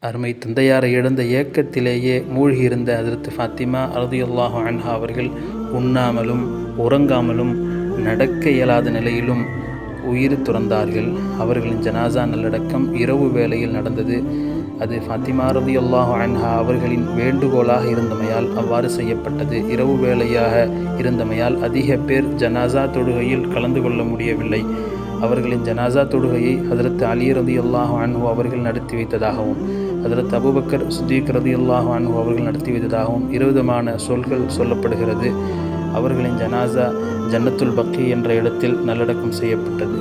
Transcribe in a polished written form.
அருமை தந்தையாரை இழந்த ஏக்கத்திலேயே மூழ்கியிருந்த ஹஜ்ரத் ஃபாத்திமா ரலியல்லாஹு அன்ஹா அவர்கள் உண்ணாமலும் உறங்காமலும் நடக்க இயலாத நிலையிலும் உயிர் துறந்தார்கள். அவர்களின் ஜனாசா நல்லடக்கம் இரவு வேளையில் நடந்தது. அது ஃபாத்திமா ரலியல்லாஹு அன்ஹா அவர்களின் வேண்டுகோளாக இருந்தமையால் அவ்வாறு செய்யப்பட்டது. இரவு வேளையாக இருந்தமையால் அதிக பேர் ஜனாசா தொழுகையில் கலந்து கொள்ள முடியவில்லை. அவர்களின் ஜனாசா தொழுகையை ஹஜ்ரத் அலி ரலியல்லாஹு அன்ஹு அவர்கள் நடத்தி வைத்ததாகவும் ஹஜ்ரத் அபூபக்கர் சித்தீக் ரலியல்லாஹு அன்ஹு அவர்கள் நடத்தி வைத்ததாகவும் இருவிதமான சொல்கள் சொல்லப்படுகிறது. அவர்களின் ஜனாசா ஜன்னத்துல் பக்கி என்ற இடத்தில் நல்லடக்கம் செய்யப்பட்டது.